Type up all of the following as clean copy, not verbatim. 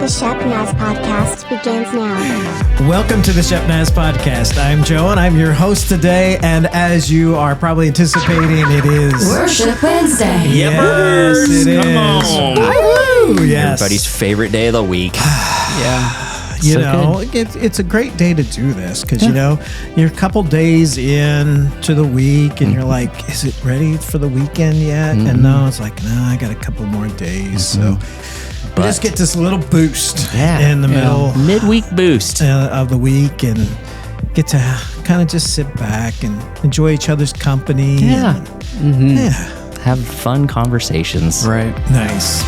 The Shepnaz Podcast begins now. Welcome to the Shepnaz Podcast. I'm Joe, and I'm your host today. And as you are probably anticipating, it is Worship Wednesday. Yes, it is. Come on. Woo, yes. Everybody's favorite day of the week. Yeah. You So know, it's a great day to do this because, you know, you're a couple days into the week and you're like, is it ready for the weekend yet? And no, it's like, no, I got a couple more days. So we just get this little boost in the middle Midweek boost. of the week and get to kind of just sit back and enjoy each other's company. Yeah. Yeah. Have fun conversations. Right. Nice.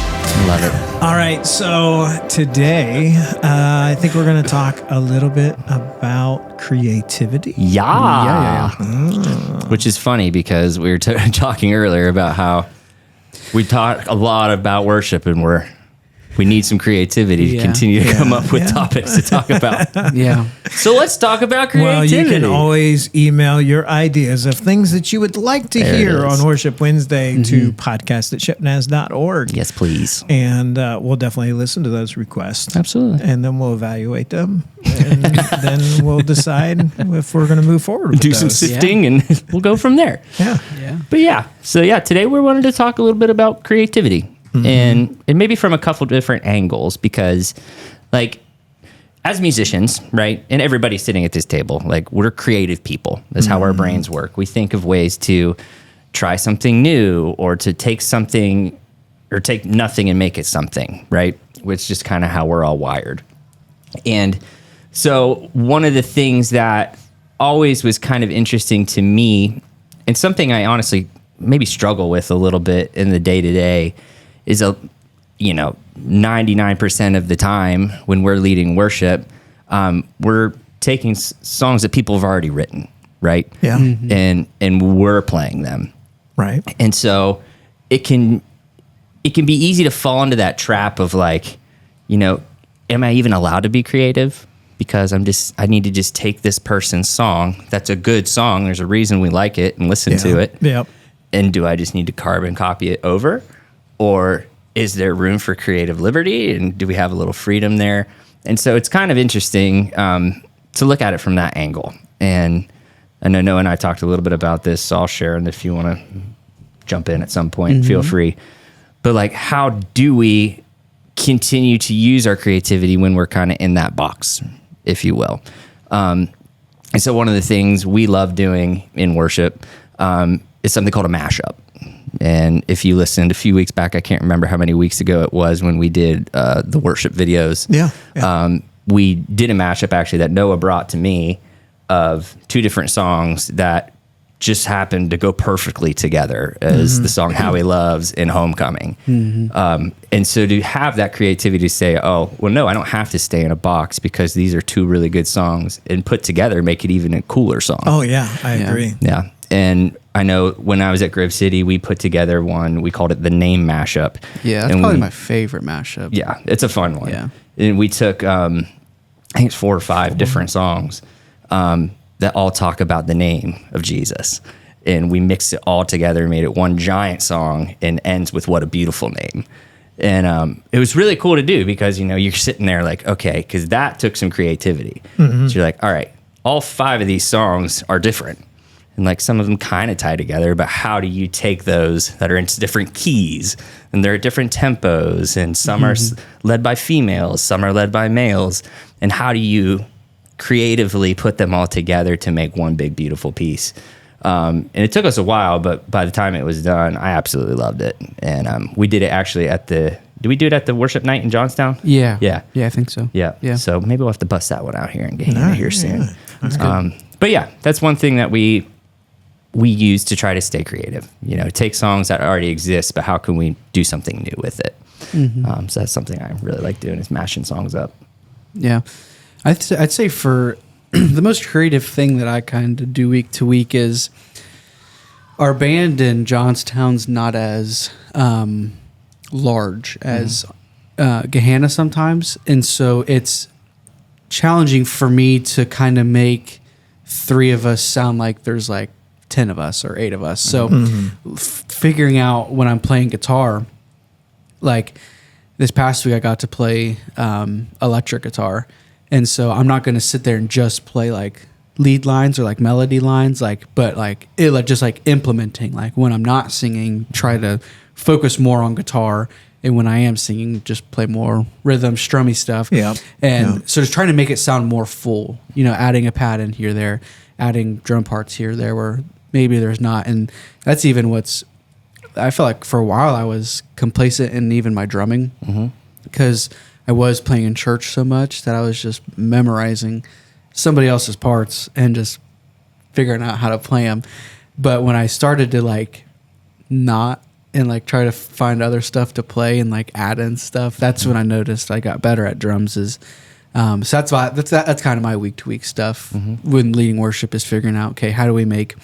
Love it. All right, so today I think we're going to talk a little bit about creativity. Yeah. Which is funny because we were talking earlier about how we talk a lot about worship and we need some creativity to continue to come up with topics to talk about. Yeah. So let's talk about Well, creativity. you can always email your ideas of things that you would like to There it hear is. on Worship Wednesday to podcast@shepnaz.org. Yes, please. And we'll definitely listen to those requests. Absolutely. And then we'll evaluate them. And then we'll decide if we're going to move forward with Do some those. sifting and we'll go from there. Yeah. Yeah. But today we wanted to talk a little bit about creativity and maybe from a couple different angles because like as musicians, right? And everybody sitting at this table, like we're creative people. That's how our brains work. We think of ways to try something new or to take something or take nothing and make it something, right? Which is just kind of how we're all wired. And so one of the things that always was kind of interesting to me and something I honestly maybe struggle with a little bit in the day-to-day is 99% of the time when we're leading worship, we're taking songs that people have already written, right? Yeah. And we're playing them. Right. And so it can be easy to fall into that trap of like, am I even allowed to be creative? Because I need to just take this person's song. That's a good song. There's a reason we like it and listen to it. Yep. And do I just need to carbon copy it over? Or is there room for creative liberty? And do we have a little freedom there? And so it's kind of interesting to look at it from that angle. And I know Noah and I talked a little bit about this, so I'll share. And if you want to jump in at some point, feel free. But like, how do we continue to use our creativity when we're kind of in that box, if you will? And so one of the things we love doing in worship is something called a mashup. And if you listened a few weeks back, I can't remember how many weeks ago it was when we did the worship videos. Yeah. We did a mashup actually that Noah brought to me of two different songs that just happened to go perfectly together as the song How He Loves and Homecoming. And so to have that creativity to say, oh, well, no, I don't have to stay in a box because these are two really good songs and put together, make it even a cooler song. Oh, yeah. I agree. Yeah. And I know when I was at Grove City, we put together one, we called it the Name Mashup. Yeah, that's And probably my favorite mashup. Yeah, it's a fun one. Yeah. And we took, I think it's 4 or 5 different songs that all talk about the name of Jesus. And we mixed it all together and made it one giant song and ends with What a Beautiful Name. And it was really cool to do because, you're sitting there like, okay, because that took some creativity. So you're like, all right, all 5 of these songs are different. And like some of them kind of tie together, but how do you take those that are in different keys and they're at different tempos and some are led by females, some are led by males. And how do you creatively put them all together to make one big, beautiful piece? And it took us a while, but by the time it was done, I absolutely loved it. And we did it actually did we do it at the worship night in Johnstown? Yeah. Yeah. Yeah, I think so. Yeah. Yeah. So maybe we'll have to bust that one out here and get him here soon. Yeah. That's good. But yeah, that's one thing that we use to try to stay creative. Take songs that already exist, but how can we do something new with it? So that's something I really like doing is mashing songs up. Yeah. I'd say for the most creative thing that I kind of do week to week is our band in Johnstown's not as large as Gehanna sometimes. And so it's challenging for me to kind of make 3 of us sound like there's like 10 of us or 8 of us. So figuring out when I'm playing guitar, like this past week I got to play electric guitar, and so I'm not going to sit there and just play like lead lines or like melody lines, but just like implementing, like when I'm not singing, try to focus more on guitar, and when I am singing, just play more rhythm, strummy stuff. Yeah. So just trying to make it sound more full, adding a pad in here, there, adding drum parts here, there, where maybe there's not. And that's even I felt like for a while I was complacent in even my drumming, because I was playing in church so much that I was just memorizing somebody else's parts and just figuring out how to play them. But when I started to like not and like try to find other stuff to play and like add in stuff, that's when I noticed I got better at drums. So that's kind of my week to week stuff when leading worship, is figuring out, okay, how do we make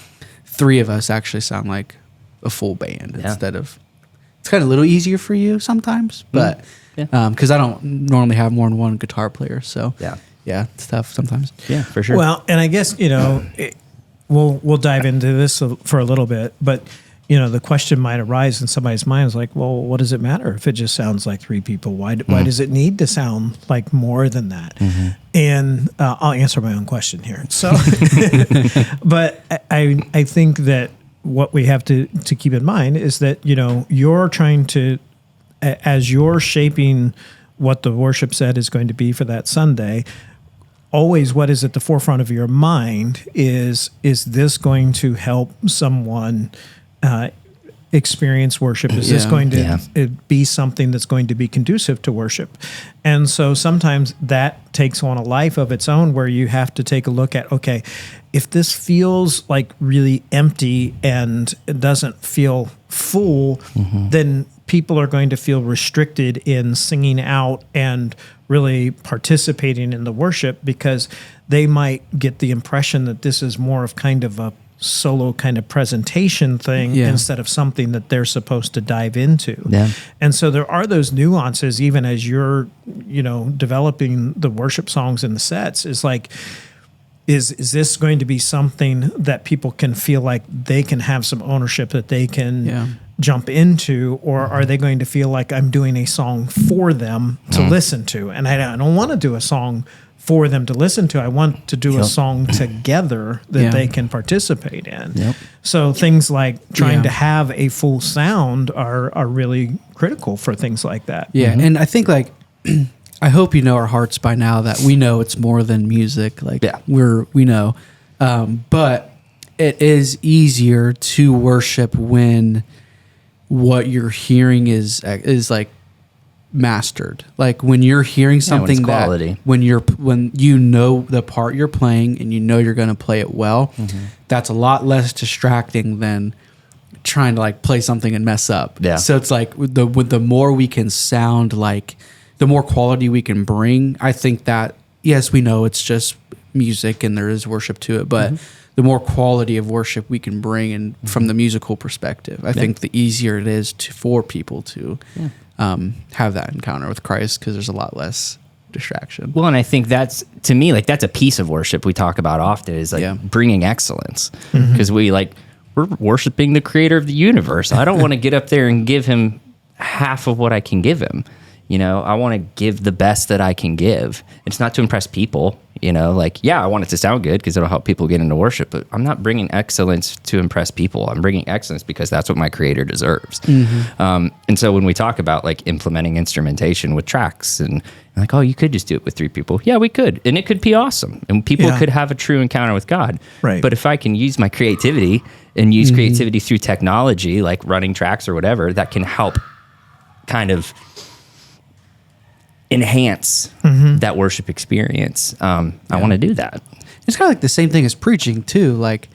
three of us actually sound like a full band instead of, it's kind of a little easier for you sometimes, but because I don't normally have more than one guitar player, so it's tough sometimes. Yeah, for sure. Well, and I guess we'll dive into this for a little bit, but the question might arise in somebody's mind, is like, well, what does it matter if it just sounds like three people? Why does it need to sound like more than that? And I'll answer my own question here. So, but I think that what we have to keep in mind is that, you're trying to, as you're shaping what the worship set is going to be for that Sunday, always what is at the forefront of your mind is this going to help someone experience worship? Is this going to be something that's going to be conducive to worship? And so sometimes that takes on a life of its own, where you have to take a look at, okay, if this feels like really empty and it doesn't feel full, then people are going to feel restricted in singing out and really participating in the worship, because they might get the impression that this is more of kind of a solo kind of presentation thing instead of something that they're supposed to dive into. Yeah. And so there are those nuances, even as you're, developing the worship songs and the sets, is like, is this going to be something that people can feel like they can have some ownership, that they can jump into, or are they going to feel like I'm doing a song for them to listen to? And I don't want to do a song for them to listen to. I want to do a song together that they can participate in. So things like trying to have a full sound are really critical for things like that. And I think like I hope our hearts by now, that we know it's more than music. Like we know, but it is easier to worship when what you're hearing is like mastered. Like when you're hearing something when you know the part you're playing and you're going to play it well, that's a lot less distracting than trying to like play something and mess up. So it's like with the more we can sound like, the more quality we can bring. I think that, yes, we know it's just music and there is worship to it, but the more quality of worship we can bring, and from the musical perspective, I think the easier it is for people to have that encounter with Christ, because there's a lot less distraction. Well, and I think that's, to me, like that's a piece of worship we talk about often, is like bringing excellence, because we're worshiping the creator of the universe. I don't want to get up there and give him half of what I can give him. I want to give the best that I can give. It's not to impress people, I want it to sound good because it'll help people get into worship, but I'm not bringing excellence to impress people. I'm bringing excellence because that's what my creator deserves. And so when we talk about like implementing instrumentation with tracks and like, oh, you could just do it with three people. Yeah, we could. And it could be awesome. And people could have a true encounter with God. Right. But if I can use my creativity and use creativity through technology, like running tracks or whatever, that can help kind of enhance that worship experience. I want to do that. It's kind of like the same thing as preaching too. Like,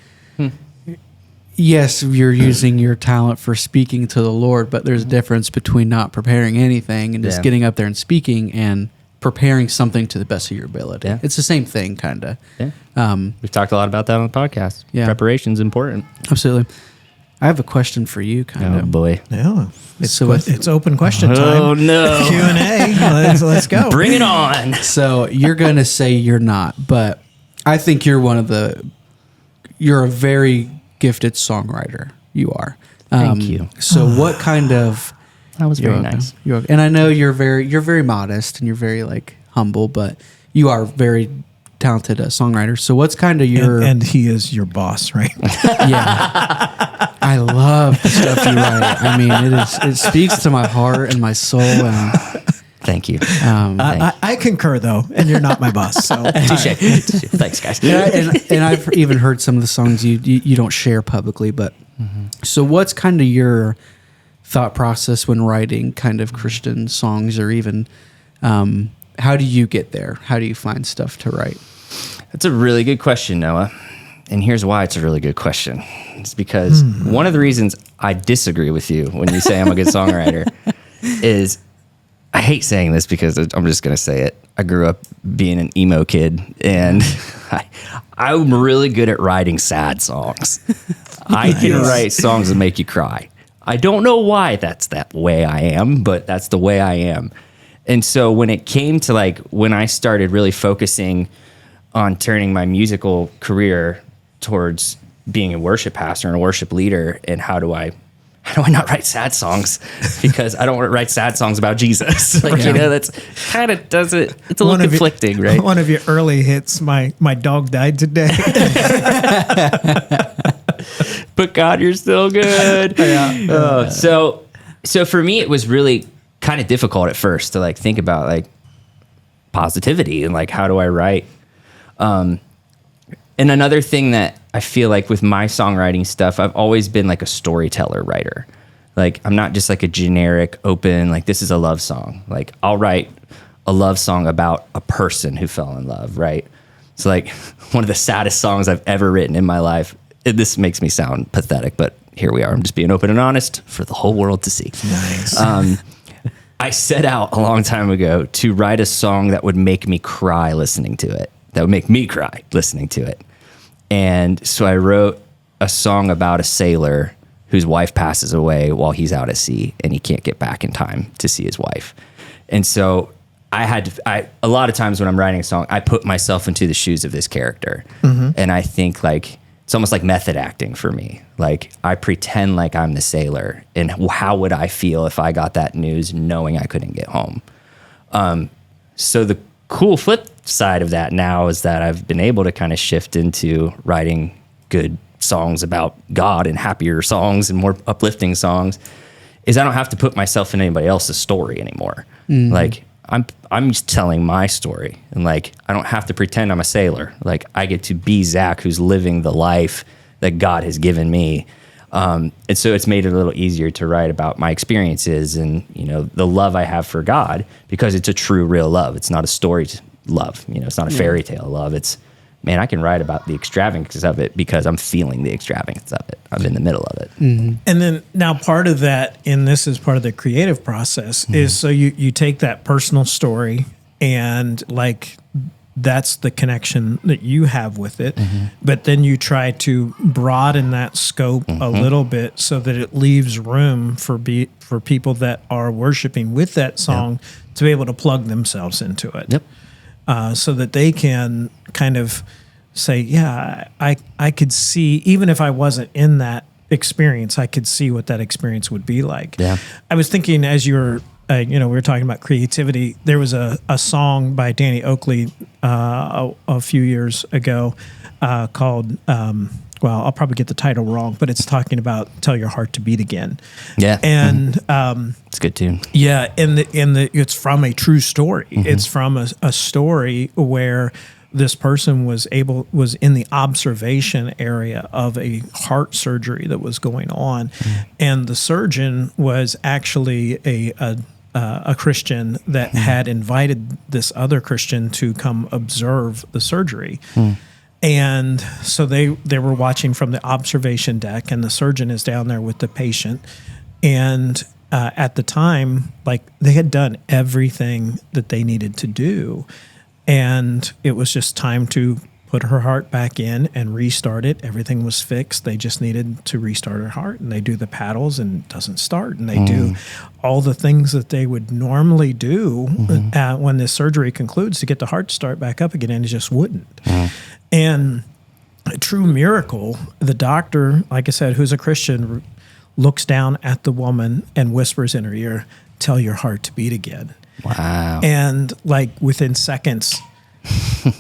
yes, you're using your talent for speaking to the Lord, but there's a difference between not preparing anything and just getting up there and speaking, and preparing something to the best of your ability. It's the same thing, kind of. We've talked a lot about that on the podcast. Preparation's important. Absolutely. I have a question for you, kind of. Oh boy. Yeah. It's open question time. Oh no. Q&A. Let's go. Bring it on. So you're going to say you're not, but I think you're you're a very gifted songwriter. You are. Thank you. So what kind of That was very nice. You're okay. And I know you're very modest and you're very like humble, but you are very talented songwriter. So what's kind of your and he is your boss, right? Yeah, I love the stuff you write. I mean, it speaks to my heart and my soul. And Thank you. I concur, though, and you're not my boss. So Touche. Thanks, guys. and I've even heard some of the songs you don't share publicly. But so what's kind of your thought process when writing kind of Christian songs, or even how do you get there? How do you find stuff to write? That's a really good question, Noah. And here's why it's a really good question. It's because one of the reasons I disagree with you when you say I'm a good songwriter is, I hate saying this because I'm just going to say it. I grew up being an emo kid, and I'm really good at writing sad songs. I can write songs that make you cry. I don't know why that's that way I am, but that's the way I am. And so when it came to like when I started really focusing on turning my musical career towards being a worship pastor and a worship leader, and how do I not write sad songs? Because I don't want to write sad songs about Jesus. Like, you know, that's kind of does it. It's a little conflicting, right? One of your early hits, my dog died today. But God, you're still good. So for me, it was really kind of difficult at first to like think about like positivity and like, how do I write? And another thing that I feel like with my songwriting stuff, I've always been like a storyteller writer. Like, I'm not just like a generic open, like, this is a love song. Like, I'll write a love song about a person who fell in love, right? So like one of the saddest songs I've ever written in my life, this makes me sound pathetic, but here we are. I'm just being open and honest for the whole world to see. Nice. I set out a long time ago to write a song that would make me cry listening to it, that would make me cry listening to it. And so I wrote a song about a sailor whose wife passes away while he's out at sea, and he can't get back in time to see his wife. And so a lot of times when I'm writing a song, I put myself into the shoes of this character. And I think like, it's almost like method acting for me. Like, I pretend like I'm the sailor, and how would I feel if I got that news knowing I couldn't get home? So the cool flip side of that now is that I've been able to kind of shift into writing good songs about God, and happier songs and more uplifting songs, is I don't have to put myself in anybody else's story anymore. Like, I'm just telling my story, and like, I don't have to pretend I'm a sailor. Like, I get to be Zach, who's living the life that God has given me. And so it's made it a little easier to write about my experiences and, you know, the love I have for God, because it's a true, real love. It's not a story love. You know, it's not a fairy tale love. It's, man, I can write about the extravagance of it because I'm feeling the extravagance of it. I'm in the middle of it. And then now part of that, and this is part of the creative process, is so you take that personal story, and like, that's the connection that you have with it. But then you try to broaden that scope a little bit so that it leaves room for people that are worshiping with that song to be able to plug themselves into it. So that they can kind of say, yeah, I could see, even if I wasn't in that experience, I could see what that experience would be like. I was thinking as you were, we were talking about creativity, there was a song by Danny Oakley a few years ago called, well, I'll probably get the title wrong, but it's talking about Tell Your Heart to Beat Again. And it's a good tune. It's from a true story. It's from a story where this person was in the observation area of a heart surgery that was going on, and the surgeon was actually a Christian that had invited this other Christian to come observe the surgery. And so they were watching from the observation deck, and the surgeon is down there with the patient. And at the time, like, they had done everything that they needed to do, and it was just time to put her heart back in and restart it. Everything was fixed. They just needed to restart her heart, and they do the paddles and it doesn't start. And they do all the things that they would normally do when this surgery concludes to get the heart to start back up again, and it just wouldn't. And a true miracle, the doctor, like I said, who's a Christian, looks down at the woman and whispers in her ear, "Tell your heart to beat again." Wow. And like within seconds,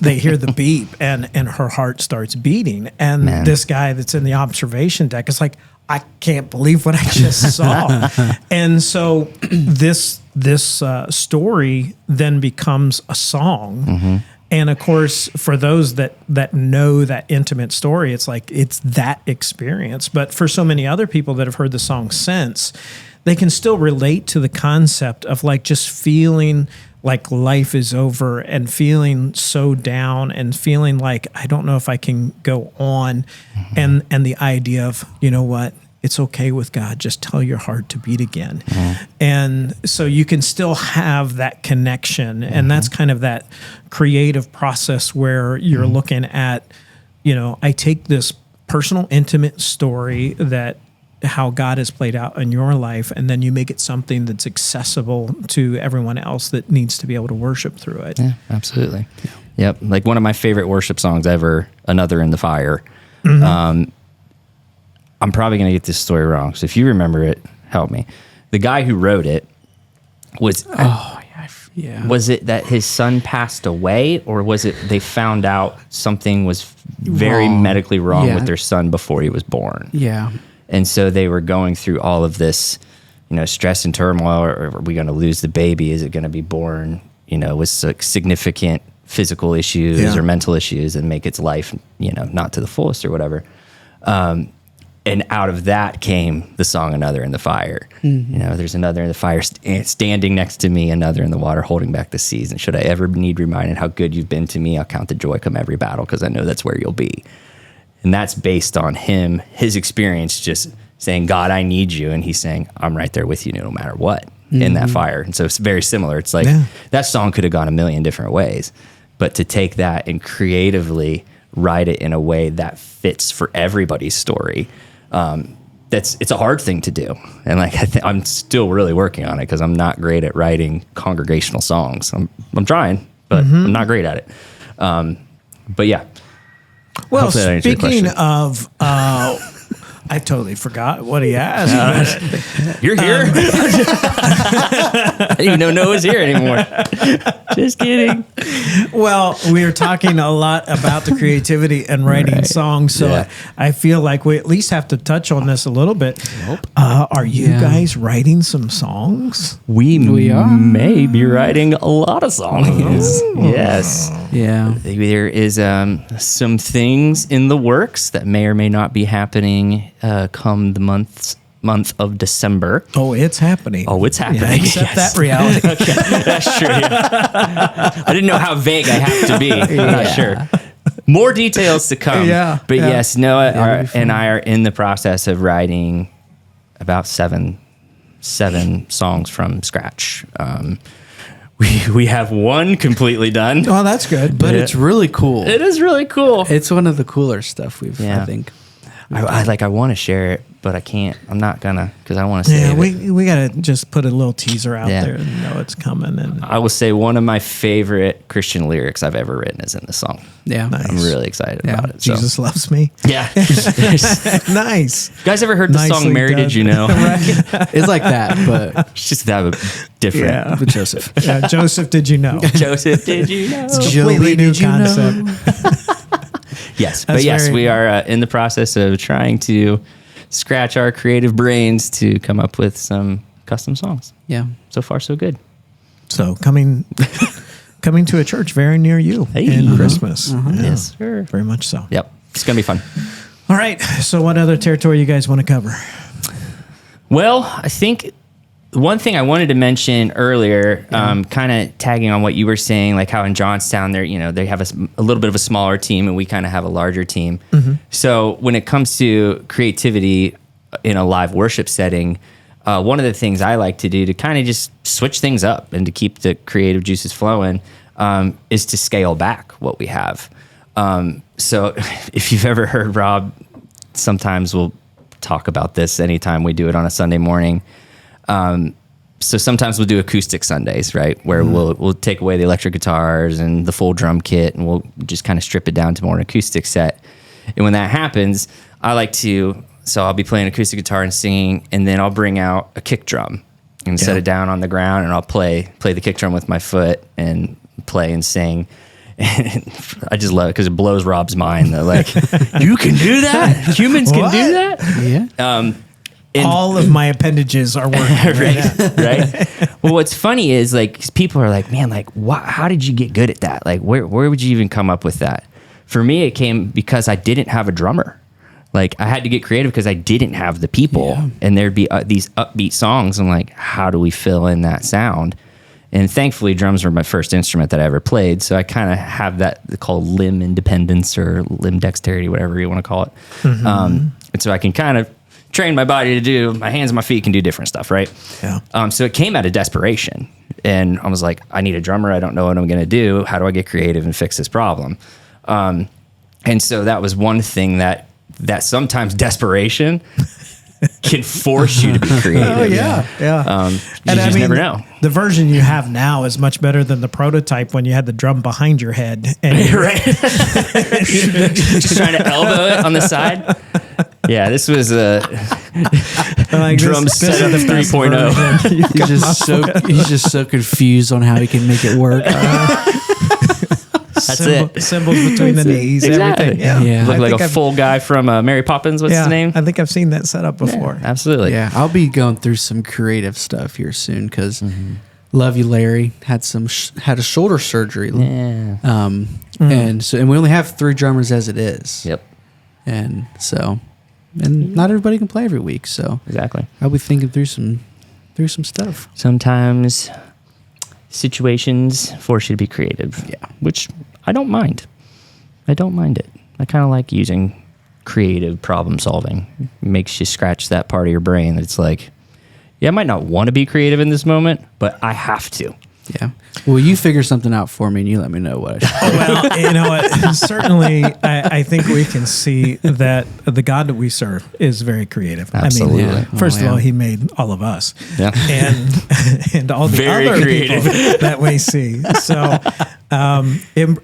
they hear the beep and her heart starts beating. And Man. this guy that's in the observation deck is like, "I can't believe what I just saw." And so this story then becomes a song. And of course, for those that know that intimate story, it's like it's that experience. But for so many other people that have heard the song since, they can still relate to the concept of like just feeling like life is over and feeling so down and feeling like I don't know if I can go on. And the idea of, you know what? It's okay with God. Just tell your heart to beat again. And so you can still have that connection. And that's kind of that creative process where you're looking at, you know, I take this personal, intimate story that how God has played out in your life, and then you make it something that's accessible to everyone else that needs to be able to worship through it. Yeah, absolutely. Yep. Like one of my favorite worship songs ever, Another in the Fire. I'm probably going to get this story wrong. So if you remember it, help me. The guy who wrote it was, was it that his son passed away, or was it they found out something was very medically wrong with their son before he was born? Yeah. And so they were going through all of this, you know, stress and turmoil. Or are we going to lose the baby? Is it going to be born, you know, with significant physical issues or mental issues and make its life, you know, not to the fullest or whatever? And out of that came the song Another in the Fire. You know, there's another in the fire standing next to me, another in the water holding back the seas. And should I ever need reminded how good you've been to me, I'll count the joy come every battle, because I know that's where you'll be. And that's based on his experience, just saying, God, I need you. And he's saying, I'm right there with you no matter what in that fire. And so it's very similar. It's like that song could have gone a million different ways, but to take that and creatively write it in a way that fits for everybody's story, it's a hard thing to do. And like, I'm still really working on it, because I'm not great at writing congregational songs. I'm trying, but I'm not great at it. But yeah. Well, speaking of, I totally forgot what he asked. You're here? I didn't even know Noah's here anymore. Just kidding. Well, we are talking a lot about the creativity and writing songs, so I feel like we at least have to touch on this a little bit. Are you guys writing some songs? We may be writing a lot of songs. Yes. Yeah. There is some things in the works that may or may not be happening come the month of December. Oh, it's happening. Oh, it's happening. Yeah, accept that reality. Okay, that's true. Yeah. I didn't know how vague I have to be. I'm not sure. More details to come. But yes, Noah and I are in the process of writing about seven songs from scratch. We have one completely done. Oh, that's good. But it's really cool. It is really cool. It's one of the cooler stuff I think. I want to share it, but I can't. I'm not gonna, because I want to save it. We gotta just put a little teaser out there and know it's coming. And I will say one of my favorite Christian lyrics I've ever written is in this song. Yeah, nice. I'm really excited about it. Jesus loves me. Yeah, nice. You guys ever heard the song "Mary Did You Know"? It's like that, but it's just that different. Yeah. with Joseph. Yeah, Joseph, did you know? Joseph, did you know? It's a completely new concept. Yes, but yes, we are in the process of trying to scratch our creative brains to come up with some custom songs. Yeah. So far, so good. So coming to a church very near you in Christmas. Yeah, Yes, sir. very much so. Yep, it's gonna be fun. All right. So what other territory you guys want to cover? Well, I think one thing I wanted to mention earlier, kind of tagging on what you were saying, like how in Johnstown they have a little bit of a smaller team, and we kind of have a larger team. So when it comes to creativity in a live worship setting, one of the things I like to do to kind of just switch things up and to keep the creative juices flowing is to scale back what we have. So if you've ever heard Rob, sometimes we'll talk about this anytime we do it on a Sunday morning. So sometimes we'll do acoustic Sundays, right? Where we'll take away the electric guitars and the full drum kit, and we'll just kind of strip it down to more an acoustic set. And when that happens, I like to So I'll be playing acoustic guitar and singing, and then I'll bring out a kick drum and set it down on the ground, and I'll play the kick drum with my foot and play and sing. And I just love it because it blows Rob's mind. Though, like, you can do that? Humans can do that? Yeah. All of my appendages are working. Right. Well, what's funny is like people are like, man, like, how did you get good at that? Like, where would you even come up with that? For me, it came because I didn't have a drummer. Like, I had to get creative because I didn't have the people, and there'd be these upbeat songs. I'm like, how do we fill in that sound? And thankfully, drums were my first instrument that I ever played, so I kind of have that called limb independence or limb dexterity, whatever you want to call it. And so I can kind of train my body to do, my hands and my feet can do different stuff, right? Yeah. So it came out of desperation, and I was like, I need a drummer. I don't know what I'm going to do. How do I get creative and fix this problem? And so that was one thing that sometimes desperation can force you to be creative. Oh, yeah. You just never know. The version you have now is much better than the prototype when you had the drum behind your head. And Right. Just trying to elbow it on the side. Yeah, this was a drum setup 3.0. He's just so confused on how he can make it work. That's it. Symbols between the knees, everything. Yeah. Look like a full guy from Mary Poppins. What's his name? I think I've seen that setup before. Yeah, absolutely. Yeah, I'll be going through some creative stuff here soon because love you, Larry, had a shoulder surgery. Yeah. And we only have 3 drummers as it is. Yep. And not everybody can play every week, so Exactly. I'll be thinking through some stuff. Sometimes situations force you to be creative. Yeah. Which I don't mind. I don't mind it. I kind of like using creative problem solving. It makes you scratch that part of your brain that's like, yeah, I might not want to be creative in this moment, but I have to. Yeah. Well, you figure something out for me and you let me know what I should do. Well, you know what? Certainly, I think we can see that the God that we serve is very creative. Absolutely. I mean, first of all, He made all of us, Yeah. and all the Very other creative. people that we see. So,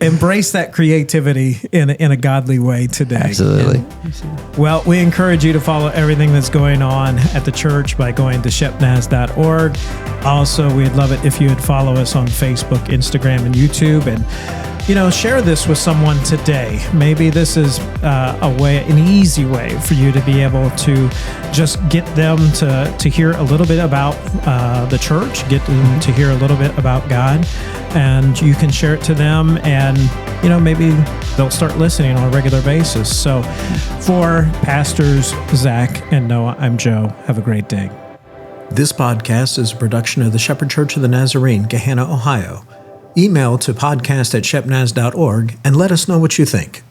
embrace that creativity in a godly way today. Absolutely. Well, we encourage you to follow everything that's going on at the church by going to shepnaz.org. Also, we'd love it if you would follow us on Facebook, Instagram, and YouTube, and share this with someone today. Maybe this is an easy way for you to be able to just get them to hear a little bit about the church, get them to hear a little bit about God, and you can share it to them, and maybe they'll start listening on a regular basis. So, for Pastors Zach and Noah, I'm Joe. Have a great day. This podcast is a production of the Shepherd Church of the Nazarene, Gahanna, Ohio. Email to podcast@shepnaz.org and let us know what you think.